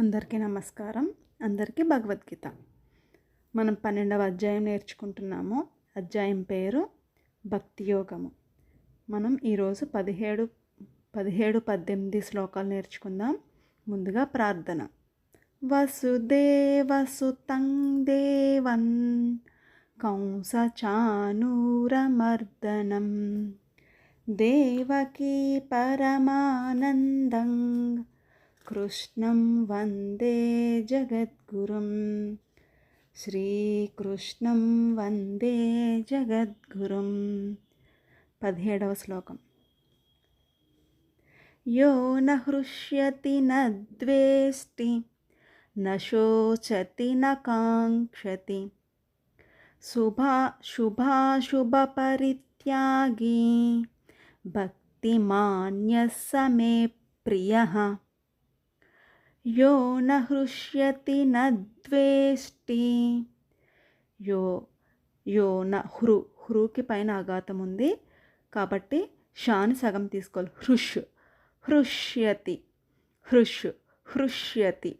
అందరికీ నమస్కారం. అందరికీ భగవద్గీత. మనం 12వ అధ్యాయం నేర్చుకుంటున్నాము. అధ్యాయం పేరు భక్తి యోగము. మనం ఈరోజు 17, 18 శ్లోకాలు నేర్చుకుందాం. ముందుగా ప్రార్థన. వసుదేవసుతం దేవం కంసచానూరమర్దనం దేవకీ పరమానందం కృష్ణం వందే జగద్గురుం. శ్రీకృష్ణం వందే జగద్గురుం. 17వ శ్లోకం. యో న హృష్యతి న ద్వేష్టి న శోచతి న కాంక్షతి శుభాశుభ పరిత్యాగి భక్తిమాన్యః స మే ప్రియః. యో న హృష్యతి న ద్వేష్టి. యో న హృకి పైన ఆఘాతం ఉంది కాబట్టి షాని సగం తీసుకోవాలి. హృష్యతి హృష్యతి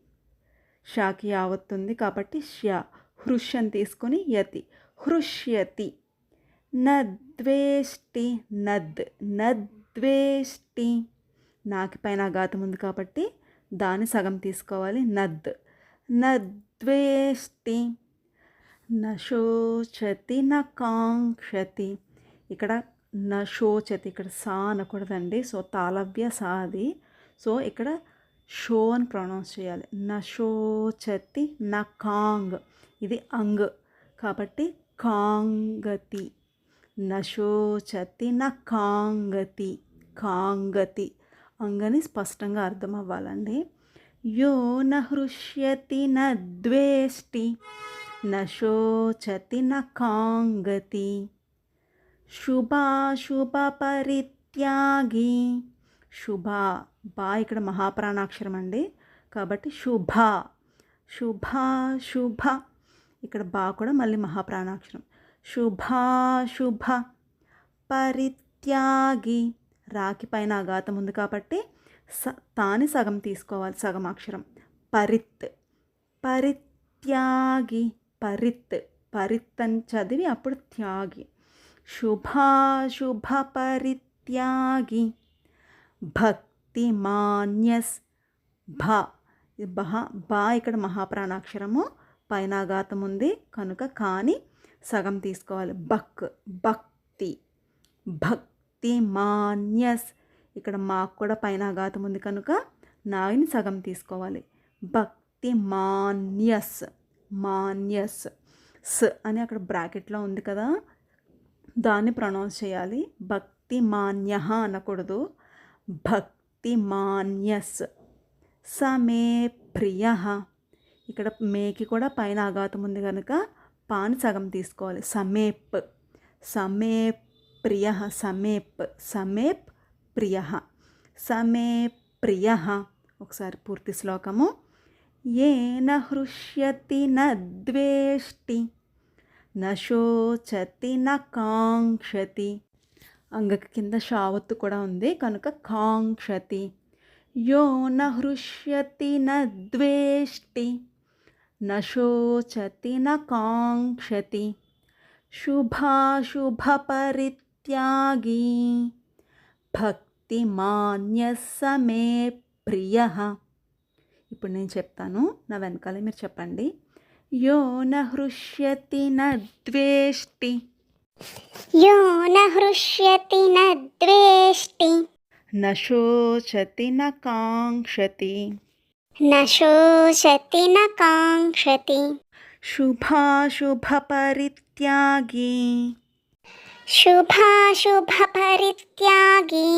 షాకి యావత్తుంది కాబట్టి షా హృష్ అని తీసుకొని యతి హృష్యతి. నద్వేష్టి నద్వేష్టి నాకి పైన ఆఘాతం ఉంది కాబట్టి దాన్ని సగం తీసుకోవాలి. నద్వేష్టి. నశోచతి న కాంక్షతి. ఇక్కడ నశోచతి ఇక్కడ సా అనకూడదండి. సో తాళవ్య సాది. సో ఇక్కడ షో అని ప్రొనౌన్స్ చేయాలి. నశోచతి న కాంగ్ ఇది అంగ్ కాబట్టి కాంగతి. నశోచతి న కాంగతి కాంగతి అంగని స్పష్టంగా అర్థం అవ్వాలండి. యో న హృష్యతి న ద్వేష్టి న శోచతి న కాంగతి శుభాశుభ పరిత్యాగి. బా ఇక్కడ మహాప్రాణాక్షరం అండి కాబట్టి శుభ ఇక్కడ బా కూడా మళ్ళీ మహాప్రాణాక్షరం. శుభాశుభ పరిత్యాగి రాకి పైన ఆఘాతం ఉంది కాబట్టి తాని సగం తీసుకోవాలి. సగం అక్షరం. పరిత్యాగి పరిత్ అని చదివి అప్పుడు త్యాగి. శుభాశుభ పరిత్యాగి భక్తిమాన్యస్ బా ఇక్కడ మహాప్రాణాక్షరము పైన ఆఘాతం ఉంది కనుక కాని సగం తీసుకోవాలి. భక్తిమాన్యస్ ఇక్కడ మాకు కూడా పైన ఆఘాతం ఉంది కనుక నాగిని సగం తీసుకోవాలి. భక్తిమాన్యస్ స్ అని అక్కడ బ్రాకెట్లో ఉంది కదా దాన్ని ప్రొనౌన్స్ చేయాలి. భక్తిమాన్యః అనకూడదు. భక్తిమాన్యస్. స మే ప్రియః ఇక్కడ మేకి కూడా పైన ఆఘాతం ఉంది కనుక పాని సగం తీసుకోవాలి. సమేప్ ప్రియః సమేప్ ప్రియః సమే ప్రియః. ఒకసారి పూర్తి శ్లోకము. ఏన హృష్యతి న ద్వేష్టి న శోచతి న కాంక్షతి అంగకి కింద షావత్తు కూడా ఉంది కనుక కాంక్షతి. యో న హృష్యతి న ద్వేష్టి న శోచతి న కాంక్షతి శుభాశుభ పరిత్యాగి భక్తిమాన్యః స మే ప్రియః. ఇప్పుడు నేను చెప్తాను, నా వెనకాలే మీరు చెప్పండి. యో న హృష్యతి న ద్వేష్టి యో న హృష్యతి న ద్వేష్టి న శోచతి న కాంక్షతి న శోచతి న కాంక్షతి శుభాశుభ పరిత్యాగి శుభాశుభ పరిత్యాగి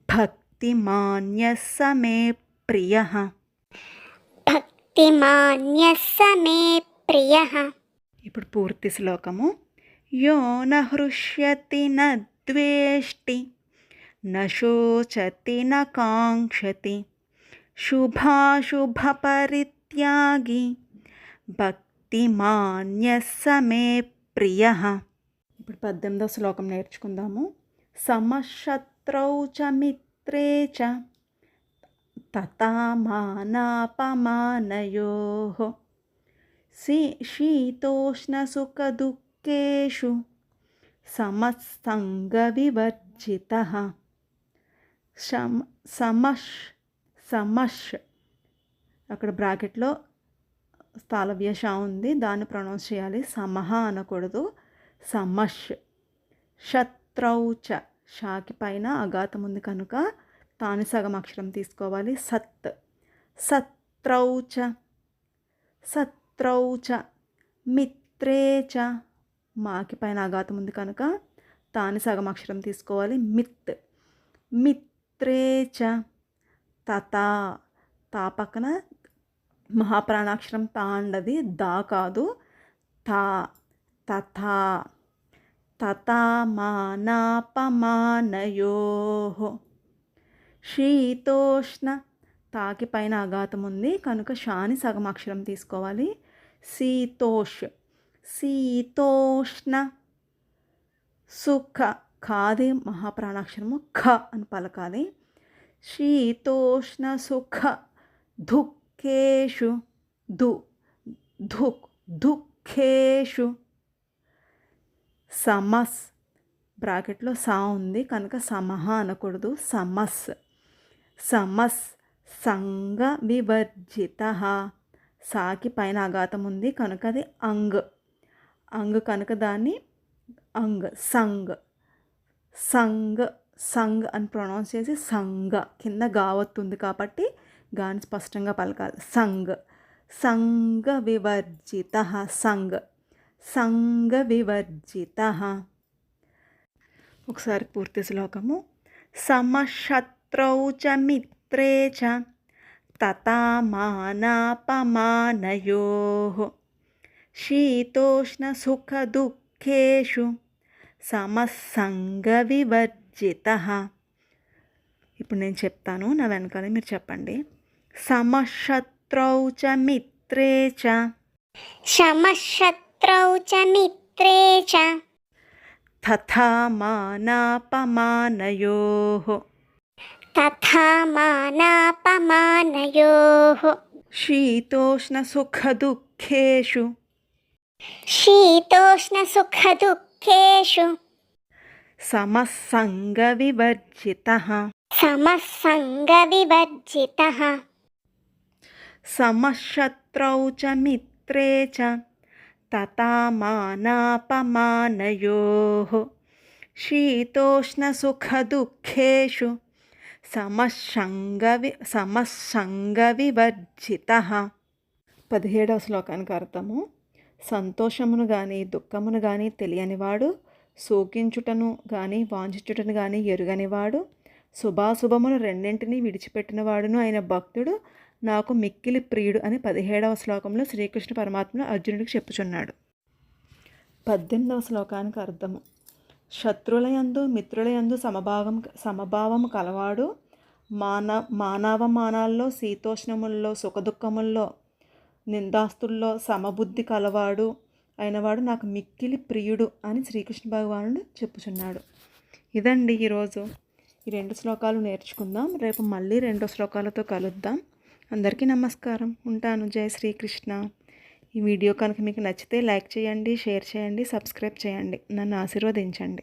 భక్తిమాన్యః స మే ప్రియః. భక్తిమాన్యః స మే ప్రియః. ఇప్పుడు పూర్తి శ్లోకము. యో న హృష్యతి న ద్వేష్టి న శోచతి న కాంక్షతి శుభాశుభ పరిత్యాగి భక్తిమాన్యః స మే ప్రియః. ఇప్పుడు 18వ శ్లోకం నేర్చుకుందాము. సమశత్రౌ చ మిత్రే చ తథా మానాపమానయోః శీతోష్ణసుఖదుఃఖేషు సమస్సంగవివర్జితః సమష్ అక్కడ బ్రాకెట్లో స్థాలవ్యష ఉంది, దాన్ని ప్రొనౌన్స్ చేయాలి. సమహ అనకూడదు, సమష్. శత్రౌచ షాకి పైన అఘాతం ఉంది కనుక తాని సగం అక్షరం తీసుకోవాలి. సత్రౌచ సత్రౌచ మిత్రేచ మాకి పైన అఘాతం ఉంది కనుక తాని సగం అక్షరం తీసుకోవాలి. మిత్రేచ తథా తా పక్కన మహాప్రాణాక్షరం తా అండది, దా కాదు, తా. తథా తథా మానాపమానయోః శీతోష్ణ తాకి పైన అఘాతం ఉంది కనుక షాని సగం అక్షరం తీసుకోవాలి. శీతోష్ణ సుఖ ఖాది మహాప్రాణాక్షరము ఖ అని పలకాలి. శీతోష్ణ సుఖ దుఃఖేషు దుఃఖేషు సమస్ బ్రాకెట్లో సా ఉంది కనుక సమహ అనకూడదు, సమస్ సంగ వివర్జితః సాకి పైన అఘాతం ఉంది కనుక అది అంగ్ కనుక దాన్ని సంగ్ అని ప్రొనౌన్స్ చేసి సంగ కింద గావత్తుంది కాబట్టి గాని స్పష్టంగా పలకాలి. సంగ వివర్జితః సంగ వివర్జితః. ఒకసారి పూర్తి శ్లోకము. సమశత్రౌ చ మిత్రే చ తథా మానాపమానయోః శీతోష్ణ సుఖ దుఃఖేషు సమస్సంగ వివర్జితః. ఇప్పుడు నేను చెప్తాను, నా వెనకాల మీరు చెప్పండి. సమశత్రౌ చ మిత్రే చ సమశత్రౌ చ మిత్రే చ తథా మానాపమానయోః తథా మానాపమానయోః శీతోష్ణ సుఖ దుఃఖేషు శీతోష్ణ సుఖ దుఃఖేషు సమస్సంగ వివర్జితః సమస్సంగ వివర్జితః సమశత్రౌ చ మిత్రే చ తథా మానాపమానయోః శీతోష్ణ సుఖ దుఃఖేషు సమస్సంగ వివర్జితః. 17వ శ్లోకానికి అర్థము. సంతోషమును గాని దుఃఖమును గాని తెలియనివాడు, శోకించుటను గాని వాంఛించుటను గాని ఎరుగనివాడు, శుభాశుభములు రెండింటినీ విడిచిపెట్టినవాడును అయిన భక్తుడు నాకు మిక్కిలి ప్రియుడు అని 17వ శ్లోకంలో శ్రీకృష్ణ పరమాత్మ అర్జునుడికి చెప్పుచున్నాడు. 18వ శ్లోకానికి అర్థము. శత్రులయందు మిత్రులయందు సమభావము కలవాడు, మానవమానాల్లో శీతోష్ణముల్లో సుఖదుఖముల్లో నిందాస్తుల్లో సమబుద్ధి కలవాడు అయినవాడు నాకు మిక్కిలి ప్రియుడు అని శ్రీకృష్ణ భగవానుడు చెప్పుచున్నాడు. ఇదండి ఈరోజు ఈ 2 శ్లోకాలు నేర్చుకుందాం. రేపు మళ్ళీ 2 శ్లోకాలతో కలుద్దాం. అందరికీ నమస్కారం. ఉంటాను. జై శ్రీకృష్ణ. ఈ వీడియో కనుక మీకు నచ్చితే లైక్ చేయండి, షేర్ చేయండి, సబ్స్క్రైబ్ చేయండి. నన్ను ఆశీర్వదించండి.